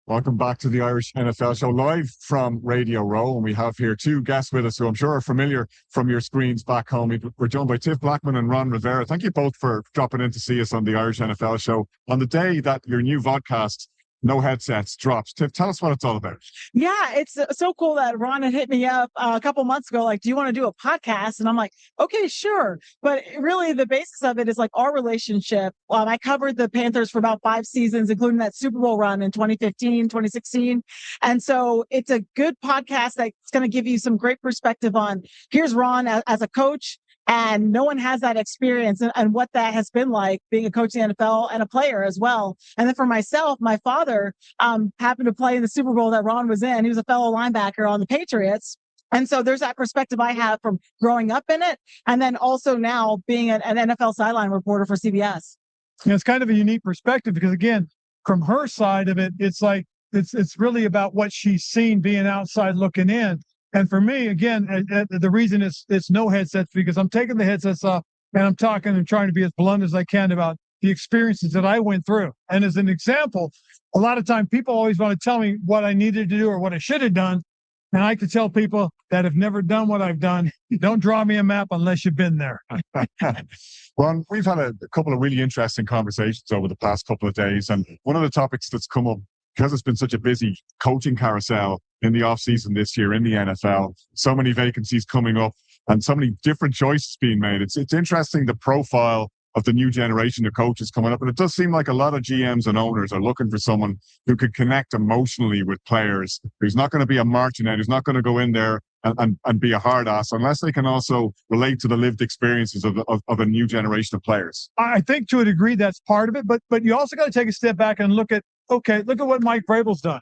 Welcome back to the Irish NFL Show, live from Radio Row. And we have here two guests with us who I'm sure are familiar from your screens back home. We're joined by Tiff Blackmon and Ron Rivera. Thank you both for dropping in to see us on the Irish NFL Show on the day that your new vodcast, No Headsets, drops. Tiff, tell us what it's all about. Yeah, it's so cool that Ron had hit me up a couple months ago, like, do you want to do a podcast? And I'm like, okay, sure. But really the basis of it is like our relationship. I covered the Panthers for about 5 seasons, including that Super Bowl run in 2015, 2016. And so it's a good podcast that's going to give you some great perspective on, here's Ron as a coach. And no one has that experience and what that has been like being a coach in the NFL and a player as well. And then for myself, my father happened to play in the Super Bowl that Ron was in. He was a fellow linebacker on the Patriots. And so there's that perspective I have from growing up in it. And then also now being an NFL sideline reporter for CBS. It's kind of a unique perspective because, again, from her side of it, it's like it's really about what she's seen being outside looking in. And for me, again, the reason it's no headsets because I'm taking the headsets off and I'm talking and trying to be as blunt as I can about the experiences that I went through. And as an example, a lot of time people always want to tell me what I needed to do or what I should have done. And I like to tell people that have never done what I've done, don't draw me a map unless you've been there. Well, we've had a couple of really interesting conversations over the past couple of days. And one of the topics that's come up, because it's been such a busy coaching carousel in the offseason this year in the NFL, so many vacancies coming up and so many different choices being made. It's interesting the profile of the new generation of coaches coming up. And it does seem like a lot of GMs and owners are looking for someone who could connect emotionally with players, who's not going to be a martinet, who's not going to go in there and be a hard ass, unless they can also relate to the lived experiences of a new generation of players. I think to a degree that's part of it, but you also got to take a step back and look at what Mike Vrabel's done.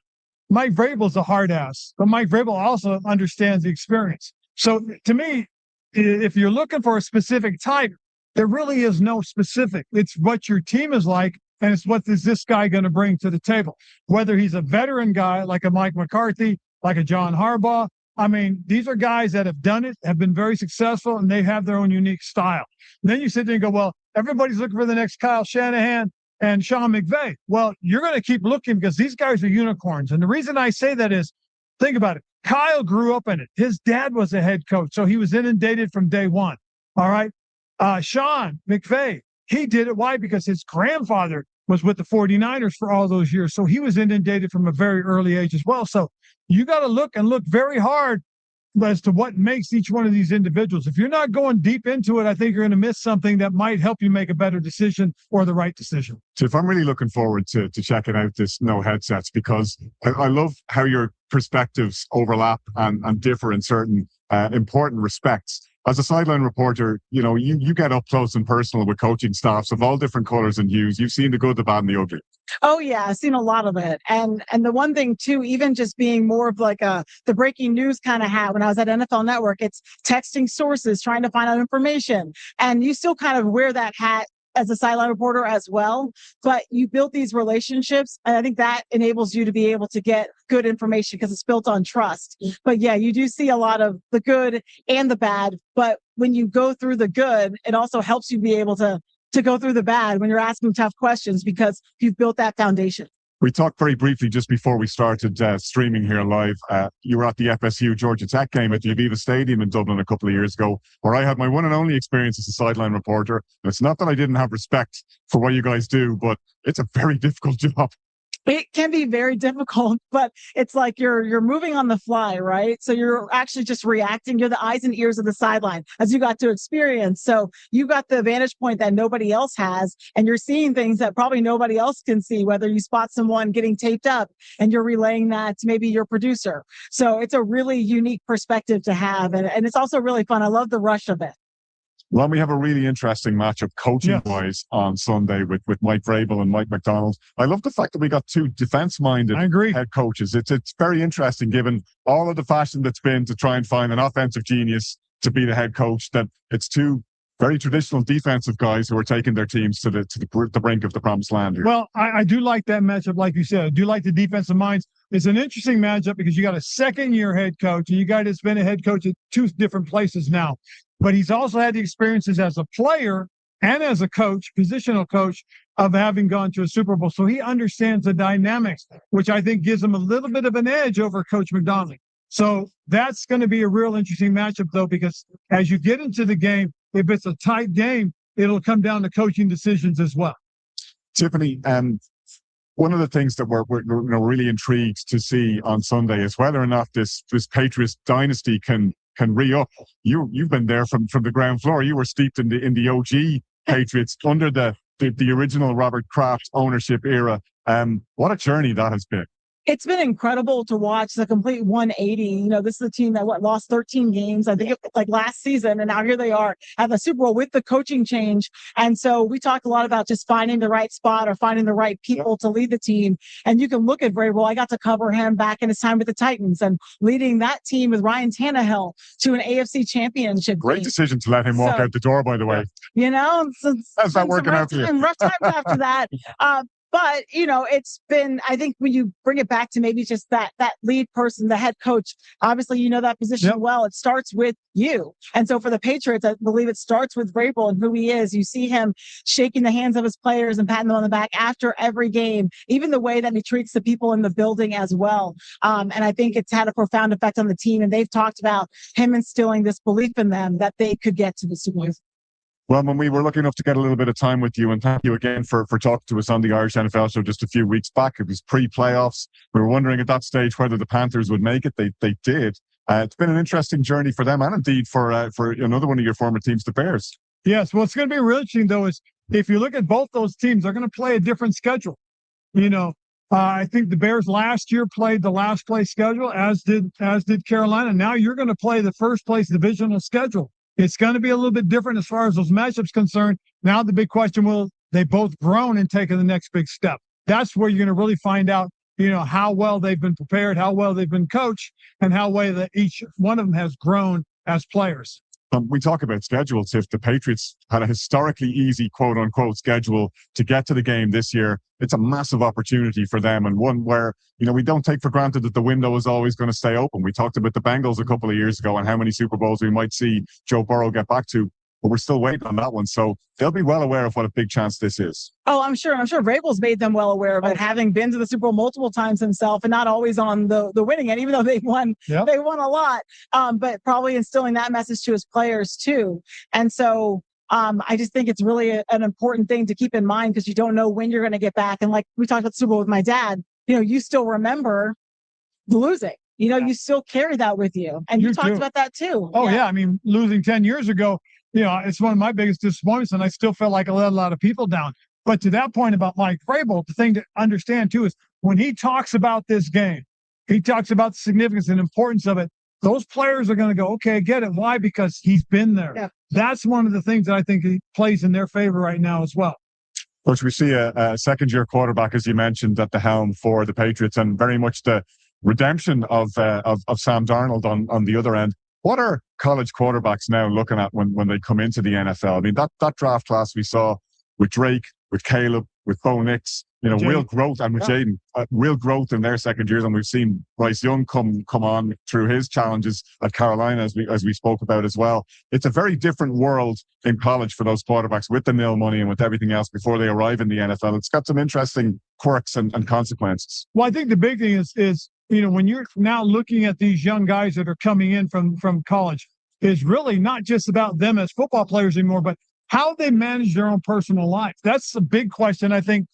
Mike Vrabel's a hard ass, but Mike Vrabel also understands the experience. So to me, if you're looking for a specific type, there really is no specific. It's what your team is like, and it's what is this guy going to bring to the table. Whether he's a veteran guy like a Mike McCarthy, like a John Harbaugh. I mean, these are guys that have done it, have been very successful, and they have their own unique style. And then you sit there and go, well, everybody's looking for the next Kyle Shanahan and Sean McVay. Well, you're going to keep looking because these guys are unicorns. And the reason I say that is, think about it. Kyle grew up in it. His dad was a head coach, so he was inundated from day one. All right. Sean McVay, he did it. Why? Because his grandfather was with the 49ers for all those years. So he was inundated from a very early age as well. So you got to look very hard as to what makes each one of these individuals. If you're not going deep into it, I think you're going to miss something that might help you make a better decision or the right decision. Tiff, I'm really looking forward to checking out this No Headsets because I love how your perspectives overlap and differ in certain important respects. As a sideline reporter, you get up close and personal with coaching staffs of all different colors and hues. You've seen the good, the bad, and the ugly. Oh yeah, I've seen a lot of it. And the one thing too, even just being more of like the breaking news kind of hat when I was at NFL Network, it's texting sources, trying to find out information. And you still kind of wear that hat as a sideline reporter as well, but you build these relationships. And I think that enables you to be able to get good information because it's built on trust. But yeah, you do see a lot of the good and the bad. But when you go through the good, it also helps you be able to go through the bad when you're asking tough questions because you've built that foundation. We talked very briefly just before we started streaming here live. You were at the FSU Georgia Tech game at the Aviva Stadium in Dublin a couple of years ago, where I had my one and only experience as a sideline reporter. And it's not that I didn't have respect for what you guys do, but it's a very difficult job. It can be very difficult, but it's like you're moving on the fly, right? So you're actually just reacting. You're the eyes and ears of the sideline as you got to experience. So you got the vantage point that nobody else has, and you're seeing things that probably nobody else can see, whether you spot someone getting taped up and you're relaying that to maybe your producer. So it's a really unique perspective to have. And it's also really fun. I love the rush of it. Well, we have a really interesting matchup coaching-wise on Sunday with Mike Vrabel and Mike McDonald. I love the fact that we got two defense-minded head coaches. It's very interesting given all of the fashion that's been to try and find an offensive genius to be the head coach, that it's two very traditional defensive guys who are taking their teams to the brink of the promised land here. Well, I do like that matchup, like you said. I do like the defensive minds. It's an interesting matchup because you got a second-year head coach, and you guys has been a head coach at two different places now. But he's also had the experiences as a player and as a coach, positional coach, of having gone to a Super Bowl. So he understands the dynamics, which I think gives him a little bit of an edge over Coach McDonald. So that's going to be a real interesting matchup, though, because as you get into the game, if it's a tight game, it'll come down to coaching decisions as well. Tiffany, one of the things that we're really intrigued to see on Sunday is whether or not this Patriots dynasty can re-up. You've been there from the ground floor. You were steeped in the OG Patriots under the original Robert Kraft ownership era. What a journey that has been. It's been incredible to watch the complete 180. You know, this is a team that lost 13 games, I think, like last season, and now here they are at the Super Bowl with the coaching change. And so we talked a lot about just finding the right spot or finding the right people to lead the team. And you can look at Vrabel. I got to cover him back in his time with the Titans and leading that team with Ryan Tannehill to an AFC championship. Great decision to let him walk out the door, by the way. You know, how's that working out for you? Rough times after that. But, you know, it's been, I think when you bring it back to maybe just that lead person, the head coach, obviously, you know that position well. It starts with you. And so for the Patriots, I believe it starts with Vrabel and who he is. You see him shaking the hands of his players and patting them on the back after every game, even the way that he treats the people in the building as well. And I think it's had a profound effect on the team. And they've talked about him instilling this belief in them that they could get to the Super Bowl. Well, when we were lucky enough to get a little bit of time with you, and thank you again for talking to us on the Irish NFL show just a few weeks back. It was pre-playoffs. We were wondering at that stage whether the Panthers would make it. They did. It's been an interesting journey for them, and indeed for another one of your former teams, the Bears. Yes. What's going to be real interesting, though, is if you look at both those teams, they're going to play a different schedule. You know, I think the Bears last year played the last place schedule, as did Carolina. Now you're going to play the first place divisional schedule. It's going to be a little bit different as far as those matchups concerned. Now the big question, will they both grown and taken the next big step? That's where you're going to really find out, you know, how well they've been prepared, how well they've been coached, and how well that each one of them has grown as players. We talk about schedules. If the Patriots had a historically easy, quote unquote, schedule to get to the game this year, it's a massive opportunity for them, and one where, you know, we don't take for granted that the window is always going to stay open. We talked about the Bengals a couple of years ago and how many Super Bowls we might see Joe Burrow get back to, but we're still waiting on that one. So they'll be well aware of what a big chance this is. Oh, I'm sure Vrabel's made them well aware of it, having been to the Super Bowl multiple times himself and not always on the winning end, even though they won a lot, but probably instilling that message to his players too. And so I just think it's really an important thing to keep in mind, because you don't know when you're going to get back. And like we talked about the Super Bowl with my dad, you know, you still remember the losing. You know, you still carry that with you. And you talked about that too. Oh, yeah. I mean, losing 10 years ago, you know, it's one of my biggest disappointments, and I still feel like I let a lot of people down. But to that point about Mike Vrabel, the thing to understand too is when he talks about this game, he talks about the significance and importance of it. Those players are going to go, okay, I get it. Why? Because he's been there. Yeah. That's one of the things that I think he plays in their favor right now as well. Coach, we see a second-year quarterback, as you mentioned, at the helm for the Patriots, and very much the redemption of Sam Darnold on the other end. What are college quarterbacks now looking at when they come into the NFL? I mean, that draft class we saw with Drake, with Caleb, with Bo Nix, you know, real growth, and with Jaden, real growth in their second years. And we've seen Bryce Young come on through his challenges at Carolina, as we spoke about as well. It's a very different world in college for those quarterbacks with the nil money and with everything else before they arrive in the NFL. It's got some interesting quirks and consequences. Well, I think the big thing is, you know, when you're now looking at these young guys that are coming in from college, is really not just about them as football players anymore, but how they manage their own personal life. That's a big question, I think,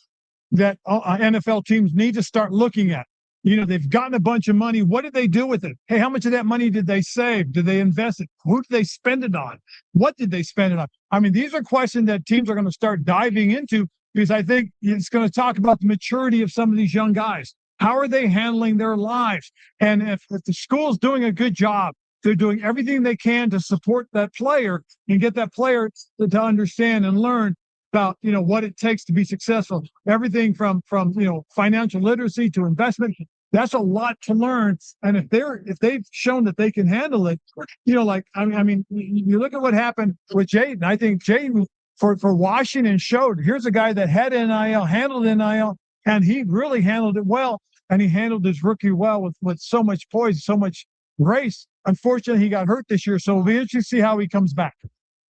that NFL teams need to start looking at. You know, they've gotten a bunch of money. What did they do with it? Hey, how much of that money did they save? Did they invest it? Who did they spend it on? What did they spend it on? I mean, these are questions that teams are going to start diving into, because I think it's going to talk about the maturity of some of these young guys. How are they handling their lives? And if the school's doing a good job, they're doing everything they can to support that player and get that player to understand and learn about, you know, what it takes to be successful. Everything from you know, financial literacy to investment. That's a lot to learn. And if they've shown that they can handle it, like, I mean, you look at what happened with Jaden. I think Jaden for Washington showed, here's a guy that had NIL, handled NIL, and he really handled it well. And he handled his rookie well with so much poise, so much grace. Unfortunately, he got hurt this year. So it'll be interesting to see how he comes back.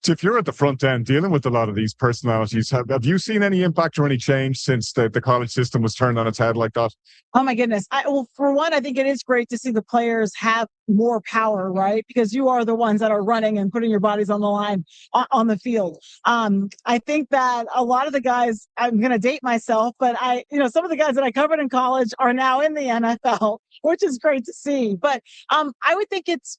So if you're at the front end dealing with a lot of these personalities, have you seen any impact or any change since the college system was turned on its head like that? Oh my goodness. Well, for one, I think it is great to see the players have more power, right? Because you are the ones that are running and putting your bodies on the line on the field. I think that a lot of the guys, I'm going to date myself, but some of the guys that I covered in college are now in the NFL, which is great to see. But I would think it's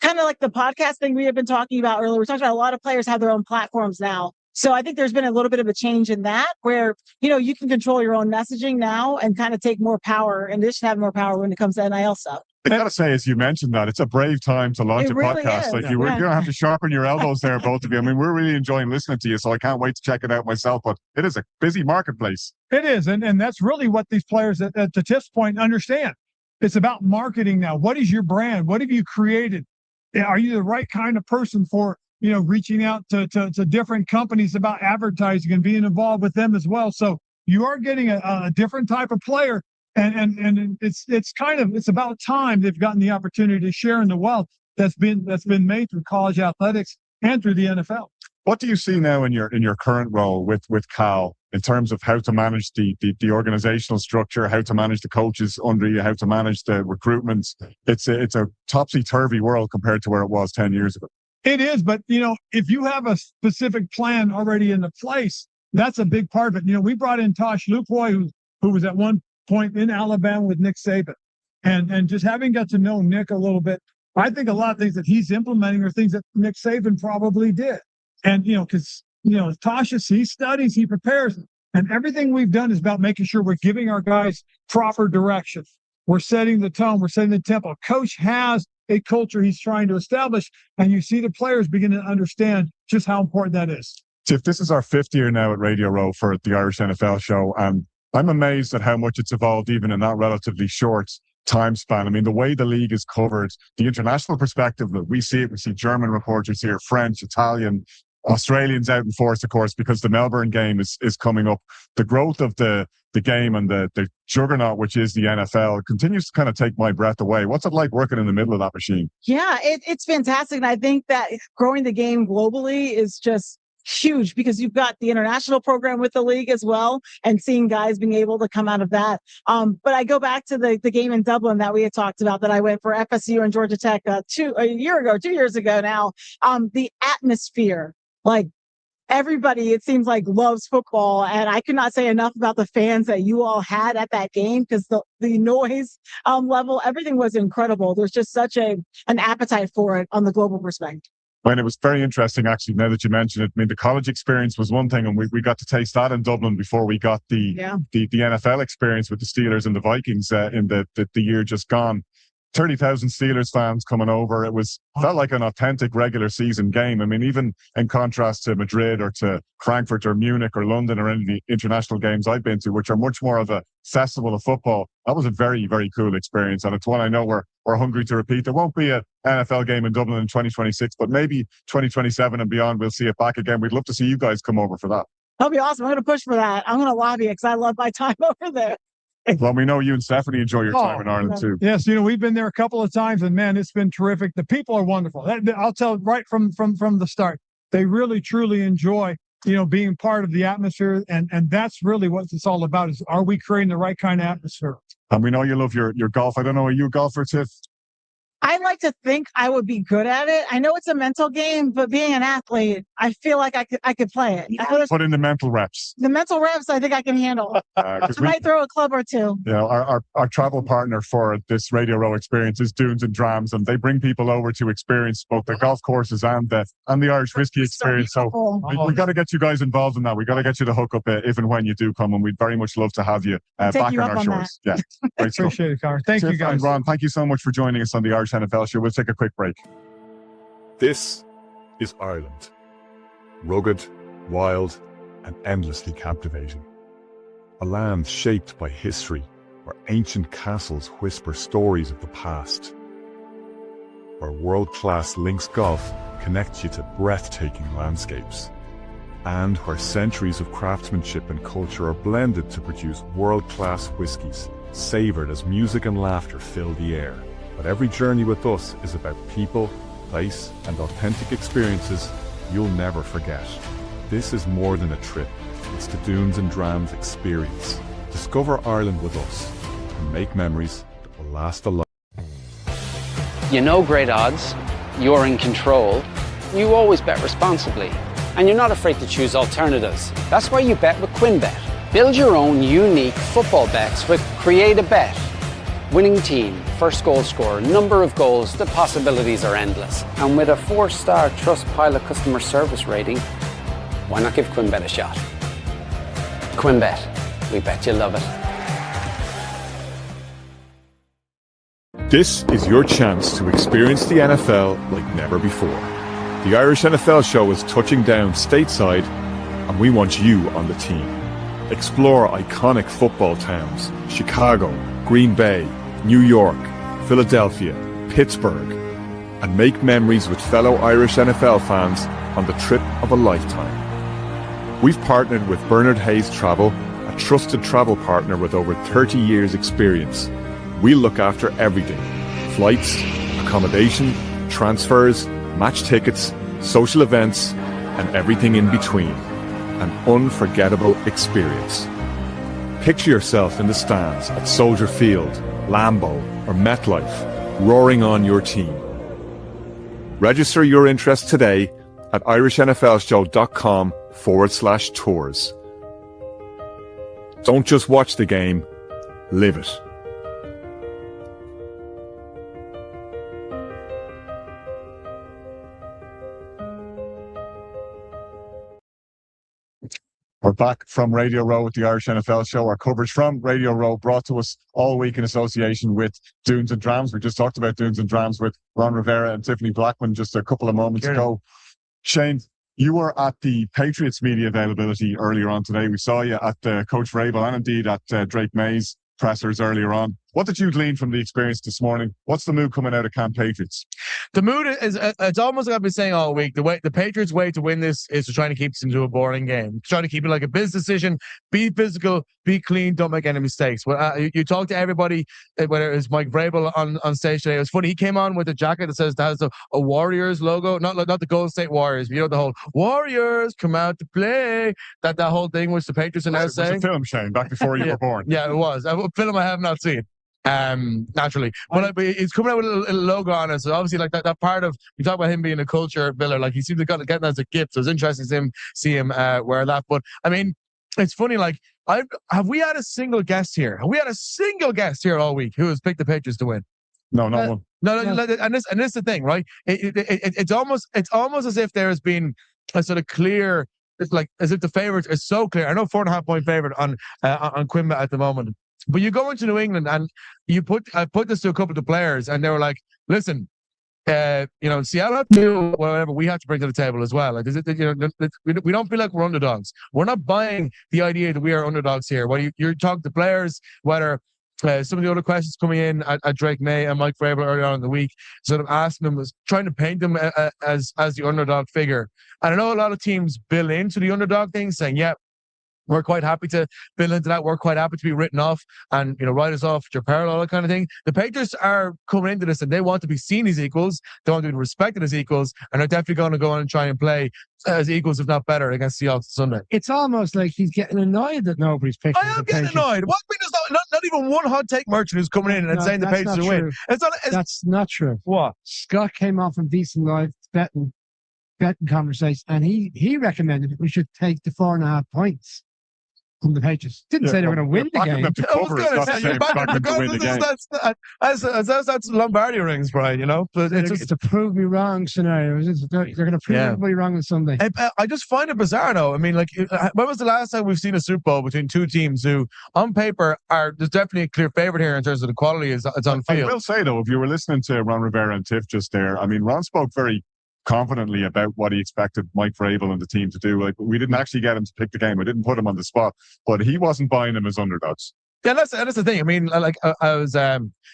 kind of like the podcast thing we have been talking about earlier. We're talking about a lot of players have their own platforms now. So I think there's been a little bit of a change in that where, you can control your own messaging now and kind of take more power and this should have more power when it comes to NIL stuff. I got to say, as you mentioned that, it's a brave time to launch It a really podcast. is. Like you're going to have to sharpen your elbows there, both of you. I mean, we're really enjoying listening to you, so I can't wait to check it out myself. But it is a busy marketplace. It is. And that's really what these players at the Tiff's point understand. It's about marketing now. What is your brand? What have you created? Are you the right kind of person for, reaching out to different companies about advertising and being involved with them as well? So you are getting a different type of player. And it's about time they've gotten the opportunity to share in the wealth that's been made through college athletics and through the NFL. What do you see now in your current role with Cal in terms of how to manage the organizational structure, how to manage the coaches under you, how to manage the recruitment? It's a topsy-turvy world compared to where it was 10 years ago. It is, but if you have a specific plan already in place, that's a big part of it. We brought in Tosh Lupoy, who was at one point in Alabama with Nick Saban, and just having got to know Nick a little bit, I think a lot of things that he's implementing are things that Nick Saban probably did. And, because, Tosh, he studies, he prepares, and everything we've done is about making sure we're giving our guys proper direction. We're setting the tone, we're setting the tempo. Coach has a culture he's trying to establish, and you see the players begin to understand just how important that is. Tiff, this is our 5th year now at Radio Row for the Irish NFL show, and I'm amazed at how much it's evolved even in that relatively short time span. I mean, the way the league is covered, the international perspective that we see German reporters here, French, Italian, Australians out in force, of course, because the Melbourne game is coming up. The growth of the game and the juggernaut, which is the NFL, continues to kind of take my breath away. What's it like working in the middle of that machine? Yeah, it's fantastic. And I think that growing the game globally is just huge because you've got the international program with the league as well and seeing guys being able to come out of that. But I go back to the game in Dublin that we had talked about that I went for FSU and Georgia Tech 2 years ago now. The atmosphere, like everybody, it seems like loves football. And I could not say enough about the fans that you all had at that game because the noise level, everything was incredible. There's just such an appetite for it on the global perspective. And it was very interesting, actually, now that you mention it. I mean, the college experience was one thing, and we got to taste that in Dublin before we got the NFL experience with the Steelers and the Vikings in the year just gone. 30,000 Steelers fans coming over. It felt like an authentic regular season game. I mean, even in contrast to Madrid or to Frankfurt or Munich or London or any of the international games I've been to, which are much more of a festival of football, that was a very, very cool experience. And it's one I know we're hungry to repeat. There won't be an NFL game in Dublin in 2026, but maybe 2027 and beyond, we'll see it back again. We'd love to see you guys come over for that. That'll be awesome. I'm going to push for that. I'm going to lobby it because I love my time over there. Well, we know you and Stephanie enjoy your time in Ireland too. Yes, we've been there a couple of times, and man, it's been terrific. The people are wonderful. I'll tell right from the start. They really, truly enjoy, being part of the atmosphere, and that's really what it's all about. Is are we creating the right kind of atmosphere? And we know you love your golf. I don't know, are you a golfer, Tiff? I like to think I would be good at it. I know it's a mental game, but being an athlete, I feel like I could play it. Put in the mental reps. The mental reps, I think I can handle. I might throw a club or two. Our travel partner for this Radio Row experience is Dunes and Drams, and they bring people over to experience both the golf courses and the Irish whiskey experience. So we got to get you guys involved in that. We got to get you the hookup if and when you do come, and we'd very much love to have you back on our shores. Yeah, great stuff. Appreciate it, Connor. Thank you, guys. And Ron, thank you so much for joining us on the Irish NFL show. We'll take a quick break. This is Ireland. Rugged, wild, and endlessly captivating. A land shaped by history, where ancient castles whisper stories of the past, where world-class links golf connects you to breathtaking landscapes, and where centuries of craftsmanship and culture are blended to produce world-class whiskies, savoured as music and laughter fill the air. But every journey with us is about people, place, and authentic experiences you'll never forget. This is more than a trip. It's the Dunes and Drams experience. Discover Ireland with us and make memories that will last a lifetime. You know great odds, you're in control, you always bet responsibly, and you're not afraid to choose alternatives. That's why you bet with QuinnBet. Build your own unique football bets with Create a Bet. Winning team, first goal scorer, number of goals, the possibilities are endless. And with a 4-star Trustpilot customer service rating, why not give QuinnBet a shot? QuinnBet, we bet you love it. This is your chance to experience the NFL like never before. The Irish NFL show is touching down stateside, and we want you on the team. Explore iconic football towns: Chicago, Green Bay, New York, Philadelphia, Pittsburgh, and make memories with fellow Irish NFL fans on the trip of a lifetime. We've partnered with Bernard Hayes Travel, a trusted travel partner with over 30 years experience. We'll look after everything: flights, accommodation, transfers, match tickets, social events, and everything in between. An unforgettable experience. Picture yourself in the stands at Soldier Field, Lambeau, or MetLife, roaring on your team. Register your interest today at irishnflshow.com/tours. Don't just watch the game, live it. We're back from Radio Row with the Irish NFL show. Our coverage from Radio Row brought to us all week in association with Dunes and Drams. We just talked about Dunes and Drams with Ron Rivera and Tiffany Blackmon just a couple of moments ago. Shane, you were at the Patriots media availability earlier on today. We saw you at Coach Vrabel and indeed at Drake May's pressers earlier on. What did you glean from the experience this morning? What's the mood coming out of Camp Patriots? The mood is, it's almost like I've been saying all week, the Patriots' way to win this is to try to keep this into a boring game. Try to keep it like a business decision, be physical, be clean, don't make any mistakes. Well, you talk to everybody, whether it's Mike Vrabel on stage today. It was funny, he came on with a jacket that has a Warriors logo, not the Golden State Warriors, but you know, the whole Warriors come out to play, that whole thing which the Patriots are now saying. It was a film, Shane, back before you were born. Yeah, it was. A film I have not seen. Naturally, but it's coming out with a little logo on it. So obviously, like that part of, you talk about him being a culture builder, like he seems to get that as a gift. So it's interesting to see him wear that. But I mean, it's funny. Like, have we had a single guest here? Have we had a single guest here all week who has picked the Patriots to win? No, not one. No. And this is the thing, right? It's almost as if there has been a sort of clear. It's like as if the favorite is so clear. I know 4.5 point favorite on QuinnBet at the moment. But you go into New England and I put this to a couple of the players and they were like, listen, Seattle knew whatever we have to bring to the table as well. Like, we don't feel like we're underdogs. We're not buying the idea that we are underdogs here. When you talk to players, whether some of the other questions coming in at Drake May and Mike Vrabel earlier on in the week, sort of asking them, was trying to paint them as the underdog figure. And I know a lot of teams bill into the underdog thing, saying, yeah, we're quite happy to build into that. We're quite happy to be written off and, write us off your peril, all that kind of thing. The Patriots are coming into this and they want to be seen as equals. They want to be respected as equals. And they're definitely going to go on and try and play as equals, if not better, against Seahawks Sunday. It's almost like he's getting annoyed that nobody's picking. I am getting annoyed. What? I mean, there's not even one hot take merchant who's coming in and saying the Patriots will win. That's not true. What? Scott came on from Decent Life betting conversation and he recommended that we should take the 4.5 points. From the Patriots. Didn't say they were going to win the game. That's Lombardi rings, Brian, But it's to prove me wrong scenario. They're going to prove everybody wrong on Sunday. I just find it bizarre, though. I mean, like, when was the last time we've seen a Super Bowl between two teams who, on paper, there's definitely a clear favorite here in terms of the quality it's on field. I will say, though, if you were listening to Ron Rivera and Tiff just there, I mean, Ron spoke very confidently about what he expected Mike Vrabel and the team to do. Like, we didn't actually get him to pick the game. We didn't put him on the spot, but he wasn't buying them as underdogs. Yeah, that's the thing. I mean, like I was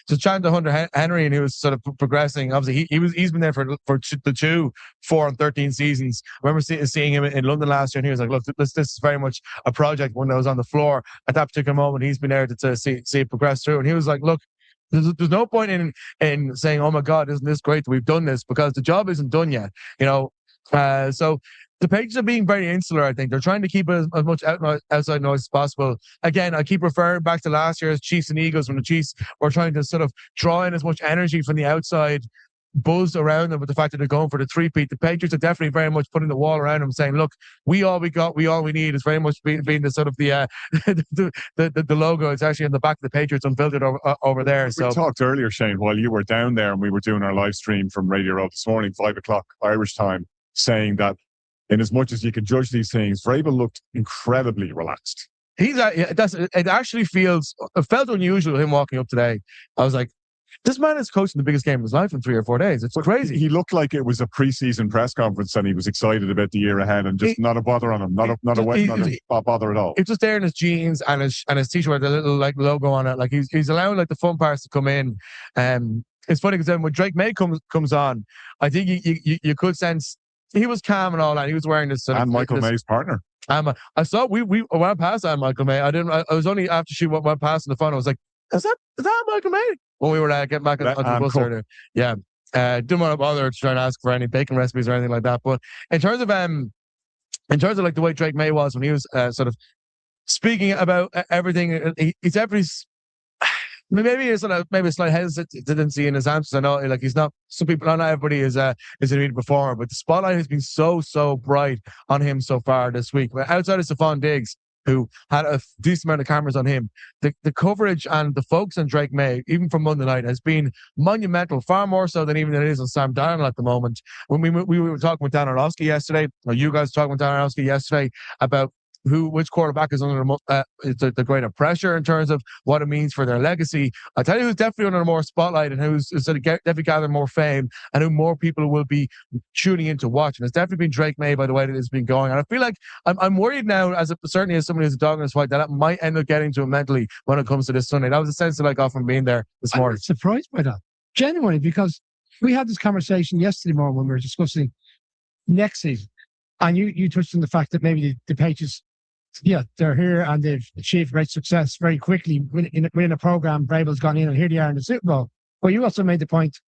just chatting to Hunter Henry, and he was sort of progressing. Obviously, he's been there for the 2, 4, and 13 seasons. I remember seeing him in London last year, and he was like, "Look, this is very much a project." When I was on the floor at that particular moment, he's been there to see it progress through, and he was like, "Look, there's no point in saying, 'Oh my God, isn't this great that we've done this?' Because the job isn't done yet." You know, so the Patriots are being very insular. I think they're trying to keep as much outside noise as possible. Again, I keep referring back to last year's Chiefs and Eagles when the Chiefs were trying to sort of draw in as much energy from the outside buzz around them with the fact that they're going for the three-peat. The Patriots are definitely very much putting the wall around them, saying, "Look, we all we need is very much being the sort of the the logo. It's actually on the back of the Patriots unfiltered over there." So we talked earlier, Shane, while you were down there and we were doing our live stream from Radio Row this morning, 5 o'clock Irish time, saying that in as much as you can judge these things, Vrabel looked incredibly relaxed. It actually it felt unusual him walking up today. I was like, this man is coaching the biggest game of his life in 3 or 4 days. It's crazy. He looked like it was a preseason press conference and he was excited about the year ahead and just not a bother on him, not a bother at all. It's just there in his jeans and his t-shirt with a little like logo on it. Like he's allowing like the fun parts to come in. It's funny because then when Drake May comes on, I think you could sense he was calm and all that. He was wearing this and Michael May's partner. I saw we went past that Michael May. I was only after she went past on the phone. I was like, is that Michael May? When we were getting back on the bus earlier. Yeah. Didn't want to bother to try and ask for any bacon recipes or anything like that. But in terms of like the way Drake May was when he was sort of speaking about everything, he's definitely maybe a slight hesitancy in his answers. I know, like he's not. Some people, not everybody is an elite performer, but the spotlight has been so bright on him so far this week. Outside of Stephon Diggs, who had a decent amount of cameras on him, the coverage and the focus on Drake May, even from Monday night, has been monumental, far more so than even it is on Sam Darnold at the moment. When we were talking with Dan Orlovsky yesterday, or you guys were talking with Dan Orlovsky yesterday about which quarterback is under the greater pressure in terms of what it means for their legacy. I tell you who's definitely under more spotlight and who's sort of definitely gathering more fame and who more people will be tuning in to watch. And it's definitely been Drake May by the way that it's been going. And I feel like I'm worried now, certainly as somebody who's a dog in this fight, that it might end up getting to him mentally when it comes to this Sunday. That was the sense that I got from being there this morning. I'm surprised by that, genuinely, because we had this conversation yesterday morning when we were discussing next season. And you touched on the fact that maybe the Patriots, yeah, they're here and they've achieved great success very quickly within a program. Vrabel's gone in and here they are in the Super Bowl. But you also made the point,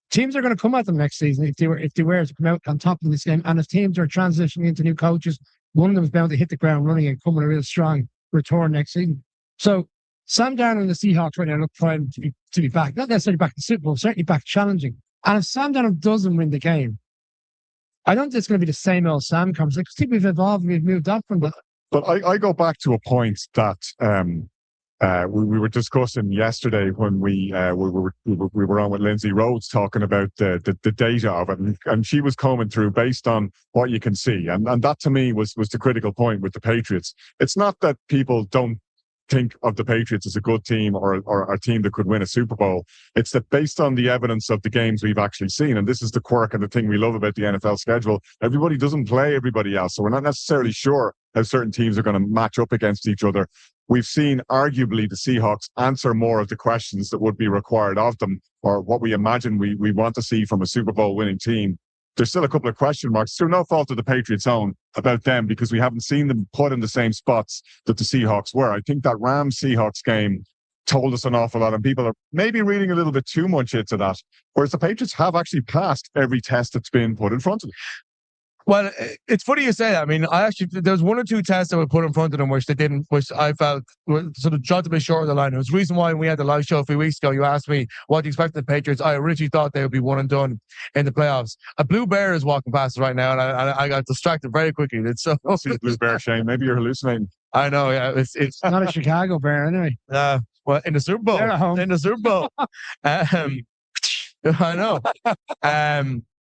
teams are going to come at them next season if they were to come out on top in this game. And if teams are transitioning into new coaches, one of them is bound to hit the ground running and come with a real strong return next season. So Sam Darnold and the Seahawks right now look primed to be back. Not necessarily back in the Super Bowl, certainly back challenging. And if Sam Darnold doesn't win the game, I don't think it's going to be the same old Sam comes. I think we've evolved, we've moved on from that. But I go back to a point that we were discussing yesterday when we were on with Lindsay Rhodes talking about the data of it, and she was coming through based on what you can see, and that to me was the critical point with the Patriots. It's not that people don't think of the Patriots as a good team or a team that could win a Super Bowl. It's that based on the evidence of the games we've actually seen, and this is the quirk and the thing we love about the NFL schedule, everybody doesn't play everybody else. So we're not necessarily sure how certain teams are going to match up against each other. We've seen arguably the Seahawks answer more of the questions that would be required of them, or what we imagine we want to see from a Super Bowl winning team. There's still a couple of question marks through no fault of the Patriots' own about them, because we haven't seen them put in the same spots that the Seahawks were. I think that Rams-Seahawks game told us an awful lot, and people are maybe reading a little bit too much into that, whereas the Patriots have actually passed every test that's been put in front of them. Well, it's funny you say that. I mean, there was one or two tests that were put in front of them which they didn't, which I felt sort of dropped a bit short of the line. It was the reason why when we had the live show a few weeks ago, you asked me what do you expect of the Patriots. I originally thought they would be one and done in the playoffs. A blue bear is walking past us right now, and I got distracted very quickly. It's so see the blue bear, Shane. Maybe you're hallucinating. I know, yeah. It's not a Chicago bear anyway. Well, in the Super Bowl. They're at home. In the Super Bowl. I know.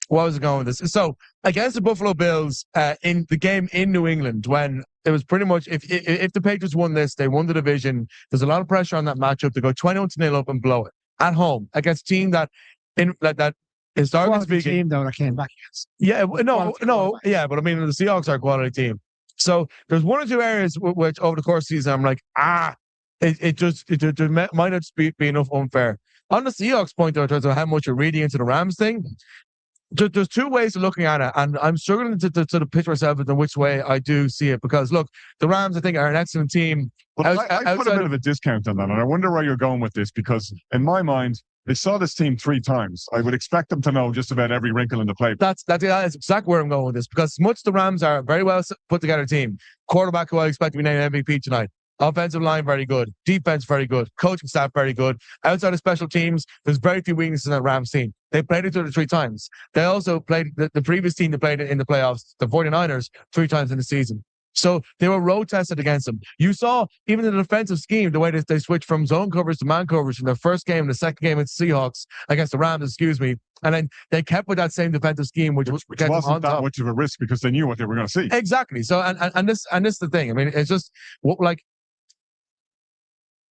What was it going with this? So against the Buffalo Bills in the game in New England, when it was pretty much if the Patriots won this, they won the division. There's a lot of pressure on that matchup to go 21-0 up and blow it at home against a team that historically speaking, team though that came back against. Yeah, no, yeah, but I mean the Seahawks are a quality team. So there's one or two areas which over the course of the season I'm like, there might not be enough unfair. On the Seahawks point, though, in terms of how much you're reading into the Rams thing, there's two ways of looking at it, and I'm struggling to sort of pitch myself into which way I do see it. Because look, the Rams, I think, are an excellent team. But I put a bit of a discount on that, and I wonder where you're going with this, because in my mind, they saw this team 3 times. I would expect them to know just about every wrinkle in the play. That's exactly where I'm going with this, because as much the Rams are a very well put together team, quarterback who I expect to be named MVP tonight, offensive line very good, defense very good, coaching staff very good. Outside of special teams, there's very few weaknesses in that Rams team. They played each other 3 times. They also played the previous team that played in the playoffs, the 49ers, 3 times in the season. So they were road tested against them. You saw even in the defensive scheme, the way that they switched from zone coverage to man coverage from their first game and the second game against the Seahawks, against the Rams, and then they kept with that same defensive scheme, which wasn't that much of a risk because they knew what they were going to see. Exactly. So and this is the thing. I mean, it's just like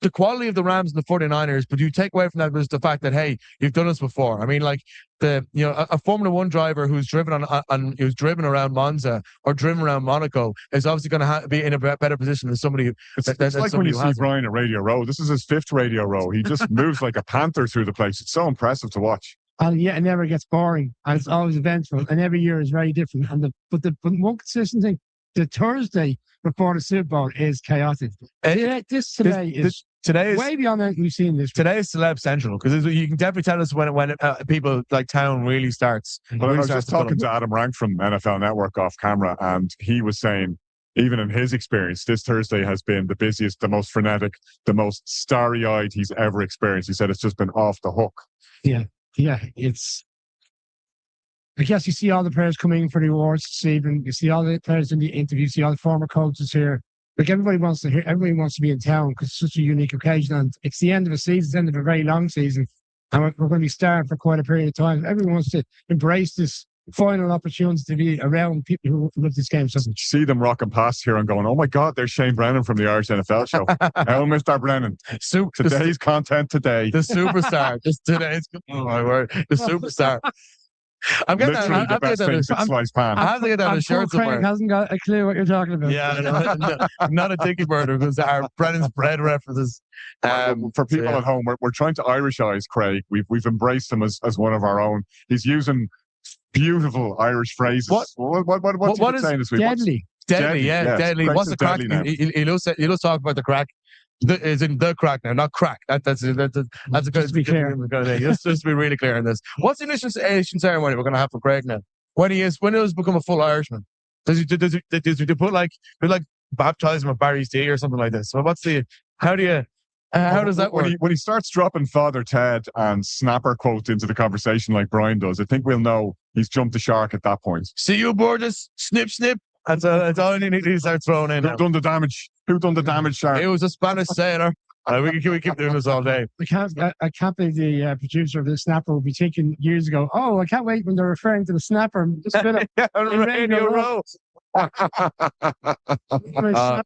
the quality of the Rams and the 49ers, but you take away from that was the fact that, hey, you've done this before. I mean, like a Formula One driver who's driven around Monza or driven around Monaco is obviously going to be in a better position than somebody. It's like when you see Brian at Radio Row. This is his 5th Radio Row. He just moves like a panther through the place. It's so impressive to watch. And yet it never gets boring, and it's always eventful, and every year is very different. And but one consistent thing, the Thursday before the Super Bowl is chaotic. Today is way beyond anything we've seen this week. Today is Celeb Central, because you can definitely tell us when people like town really starts. But I was just talking to Adam Rank from NFL Network off camera, and he was saying, even in his experience, this Thursday has been the busiest, the most frenetic, the most starry-eyed he's ever experienced. He said it's just been off the hook. Yeah, I guess you see all the players coming in for the awards this evening. You see all the players in the interview. You see all the former coaches here. Like everybody wants to be in town because it's such a unique occasion, and it's the end of a season, it's the end of a very long season, and we're going to be starved for quite a period of time. Everyone wants to embrace this final opportunity to be around people who love this game so much. See them rocking past here and going, oh my God, there's Shane Brennan from the Irish NFL show. Oh, Mr. Brennan. Today's content today. The superstar. Oh my word. The superstar. I'm getting literally the best thing since sliced pan. I have to get that on a shirt somewhere. Craig hasn't got a clue what you're talking about. Yeah, no, not a dicky birder, because our Brennan's bread references. For people at home, we're trying to Irishize Craig. We've embraced him as one of our own. He's using beautiful Irish phrases. What's he saying this week? Deadly, deadly. What's the crack? He loves talk about the crack. Is in the crack now, not crack. That's a good. Just to be clear. Let's just be really clear on this. What's the initiation ceremony we're going to have for Craig now? When does become a full Irishman? Does he put like baptize him with Barry's tea or something like this? So how does that work? When he starts dropping Father Ted and Snapper quotes into the conversation like Brian does, I think we'll know he's jumped the shark at that point. See you, Borges. Snip, snip. That's all you need to start throwing in. Who done the damage? Who done the damage, shark? It was a Spanish sailor. We can keep doing this all day. I can't believe the producer of the Snapper will be thinking years ago, oh, I can't wait when they're referring to the Snapper. Just on Radio Row. Snap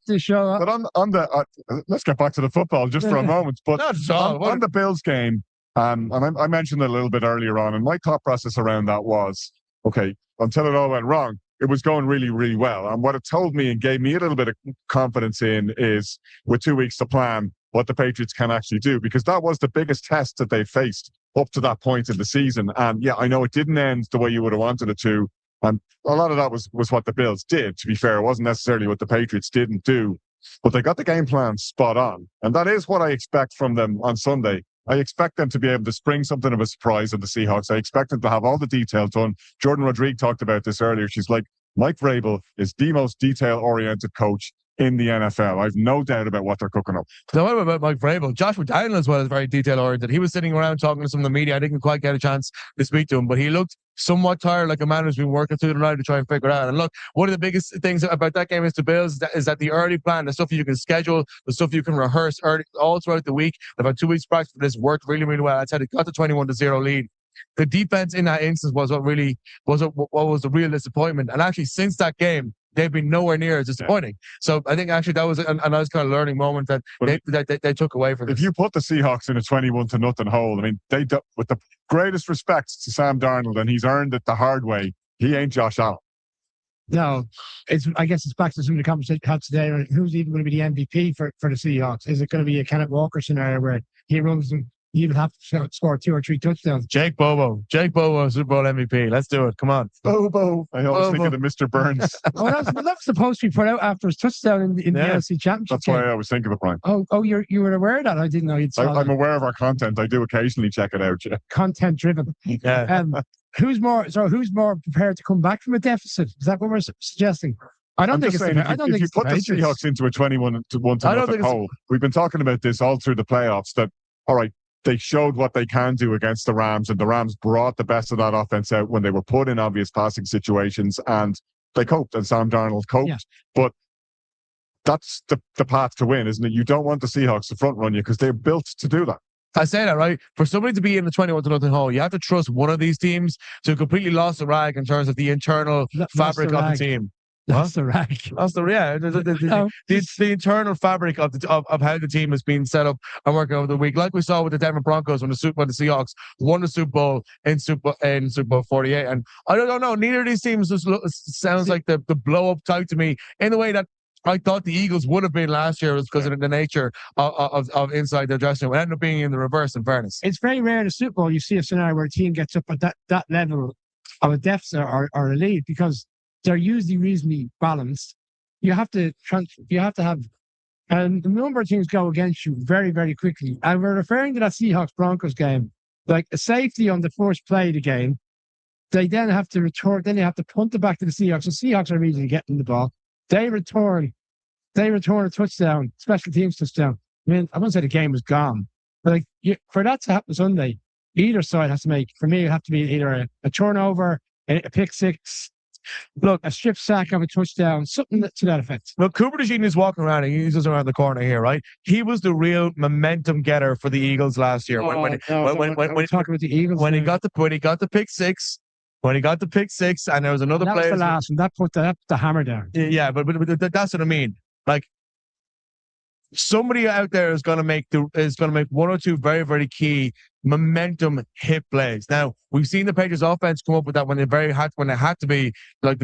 the show up. But on the let's get back to the football just for a moment. But on the Bills game, and I mentioned it a little bit earlier on, and my thought process around that was, okay, until it all went wrong, it was going really, really well. And what it told me and gave me a little bit of confidence in is, with 2 weeks to plan, what the Patriots can actually do, because that was the biggest test that they faced up to that point in the season. And yeah, I know it didn't end the way you would have wanted it to. And a lot of that was what the Bills did, to be fair. It wasn't necessarily what the Patriots didn't do, but they got the game plan spot on. And that is what I expect from them on Sunday. I expect them to be able to spring something of a surprise on the Seahawks. I expect them to have all the detail done. Jordan Rodriguez talked about this earlier. She's like, Mike Vrabel is the most detail-oriented coach in the NFL. I've no doubt about what they're cooking up. So what about Mike Vrabel? Josh McDaniel as well is very detail-oriented. He was sitting around talking to some of the media. I didn't quite get a chance to speak to him, but he looked somewhat tired, like a man who's been working through the night to try and figure it out. And look, one of the biggest things about that game against the Bills is that the early plan, the stuff you can schedule, the stuff you can rehearse early, all throughout the week. They've had 2 weeks practice for this, worked really, really well. That's how they got the 21-0 lead. The defense in that instance was what was the real disappointment. And actually, since that game, they've been nowhere near as disappointing. So I think actually that was a nice kind of learning moment that they took away from this. If you put the Seahawks in a 21-0 hole, I mean, with the greatest respect to Sam Darnold, and he's earned it the hard way, he ain't Josh Allen. No, I guess it's back to some of the conversation we had today. Right? Who's even going to be the MVP for the Seahawks? Is it going to be a Kenneth Walker scenario where he runs them? He would have to score 2 or 3 touchdowns. Jake Bobo, Super Bowl MVP. Let's do it. Come on. Bobo. I always think Bobo. of the Mr. Burns. Oh, that was the post we put out after his touchdown in the NFC Championship. That's why I always think of it, Brian. Oh, you were aware of that? I didn't know you'd saw I'm that. aware of our content. I do occasionally check it out. Yeah. Content driven. Yeah. Who's more prepared to come back from a deficit? Is that what we're suggesting? I don't I'm think just it's. saying, I don't if think you it's put the Patriots. Seahawks into a 21 to 1 to I don't nothing think it's- hole, we've been talking about this all through the playoffs. That all right, they showed what they can do against the Rams, and the Rams brought the best of that offense out when they were put in obvious passing situations, and they coped, and Sam Darnold coped. Yeah. But that's the path to win, isn't it? You don't want the Seahawks to front run you because they're built to do that. I say that, right? For somebody to be in the 21 to nothing hole, you have to trust one of these teams to completely lost the rag in terms of the internal fabric of the team. That's the rag. That's the No. the internal fabric of how the team has been set up and working over the week, like we saw with the Denver Broncos when the Seahawks won the Super Bowl in Super Bowl 48. And I don't know, neither of these teams sounds like the blow up type to me in the way that I thought the Eagles would have been last year, was because of the nature of inside their dressing room. It ended up being in the reverse, in fairness. It's very rare in the Super Bowl you see a scenario where a team gets up at that level of a deficit or a lead, because they're usually reasonably balanced. You have to have, and the number of things go against you very, very quickly. And we're referring to that Seahawks Broncos game, like a safety on the first play of the game. They then have to return. Then they have to punt it back to the Seahawks. The Seahawks are easily getting the ball. They return a touchdown, special teams touchdown. I mean, I wouldn't say the game was gone, but for that to happen Sunday, either side has to make. For me, it have to be either a turnover, a pick six, look, a strip sack of a touchdown, something to that effect. Look, Cooper DeJean is walking around, and he's just around the corner here, right? He was the real momentum getter for the Eagles last year. When talking about the Eagles, when he got the pick six. When he got the pick six, and there was another that player. Was the last one. That put the hammer down. Yeah, but that's what I mean. Like, somebody out there is going to make one or two very, very key momentum hit plays. Now, we've seen the Patriots offense come up with that when they had to be, like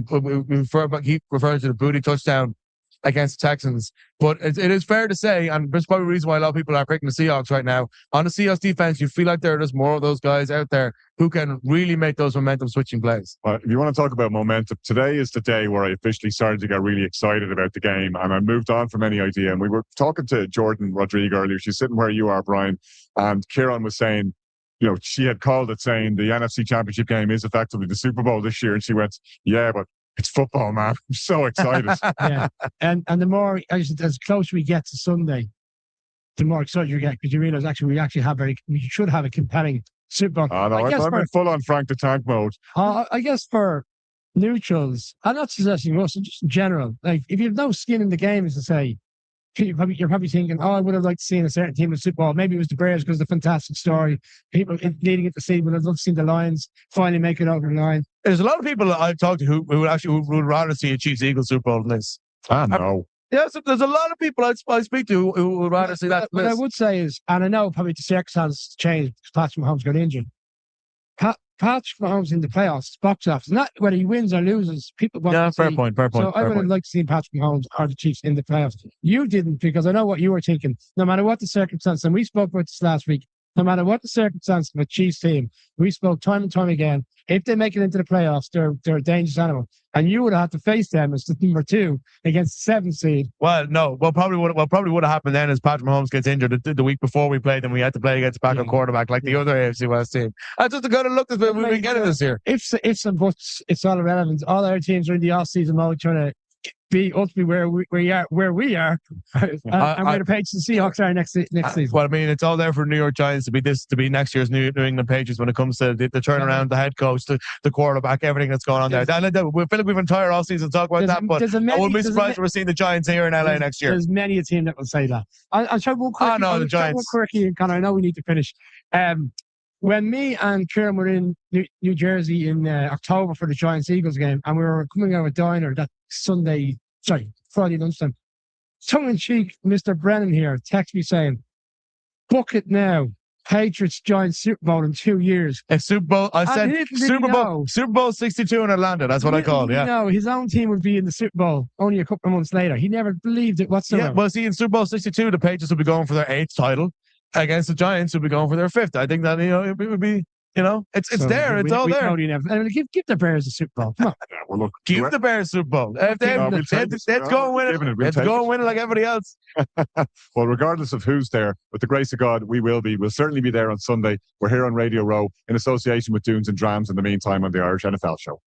he refers to the booty touchdown against the Texans. But it is fair to say, and there's probably a reason why a lot of people are picking the Seahawks right now. On the Seahawks defense, you feel like there are just more of those guys out there who can really make those momentum switching plays. If you want to talk about momentum, today is the day where I officially started to get really excited about the game, and I moved on from any idea. And we were talking to Jordan Rodrigue earlier. She's sitting where you are, Brian, and Kieran was saying, she had called it, saying the NFC Championship game is effectively the Super Bowl this year, and she went, "Yeah, but it's football, man." I'm so excited. Yeah, and the more as closer we get to Sunday, the more excited you get, because you realize we should have a compelling Super Bowl. Oh, no, I'm in full on Frank the Tank mode. I guess for neutrals, I'm not suggesting us, just in general. Like, if you have no skin in the game, as to say, you're probably thinking, "Oh, I would have liked to see a certain team in the Super Bowl." Maybe it was the Bears because of the fantastic story. People leading it to see, would have loved to see the Lions finally make it over the line. There's a lot of people I've talked to who would rather see a Chiefs-Eagles Super Bowl than this. No. Yeah, so there's a lot of people I speak to who would rather see that. What I would say is, and I know probably the circumstances changed because Patrick Mahomes got injured. Patrick Mahomes in the playoffs, box office, not whether he wins or loses. People want to see. Fair point. So I would have liked to see Patrick Mahomes or the Chiefs in the playoffs. You didn't, because I know what you were thinking. No matter what the circumstance, and we spoke about this last week, no matter what the circumstance of a Chiefs team, we spoke time and time again. If they make it into the playoffs, they're a dangerous animal. And you would have had to face them as the number 2 against the 7th seed. Well, no. Probably would have happened then is Patrick Mahomes gets injured the week before we played, and we had to play against a backup quarterback like the other AFC West team. That's just the kind of look that we've been getting this year. Ifs and buts, it's all irrelevant. All our teams are in the off-season mode trying to be ultimately where we are, and where the Patriots and Seahawks are next season. Well, I mean, it's all there for New York Giants to be next year's New England Patriots when it comes to the turnaround, the head coach, the quarterback, everything that's going on there. We feel like we've entire off season to talk about that, but I wouldn't be surprised if we're seeing the Giants here in LA next year. There's many a team that will say that. I'll try one quick. The Giants. And Connor, I know we need to finish. When me and Kieran were in New Jersey in October for the Giants-Eagles game, and we were coming out of a diner that Friday lunchtime, tongue-in-cheek, Mr. Brennan here texted me saying, "Book it now. Patriots joined Super Bowl in 2 years. A Super Bowl. I said little did he know. Super Bowl 62 in Atlanta. That's what I called. Yeah. No, his own team would be in the Super Bowl only a couple of months later. He never believed it whatsoever. Yeah. Well, see, in Super Bowl 62, the Patriots would be going for their 8th title against the Giants, who would be going for their 5th. I think that it would be. It's So there. It's all there. Give the Bears the Super Bowl. Come on. Yeah, well, look, Give the Bears Super Bowl. If they, No, we'll take let's it. go and win Giving it. it, we'll Let's take go it. and win it like everybody else. Well, regardless of who's there, with the grace of God, we will be. We'll certainly be there on Sunday. We're here on Radio Row in association with Dunes and Drams in the meantime on the Irish NFL Show.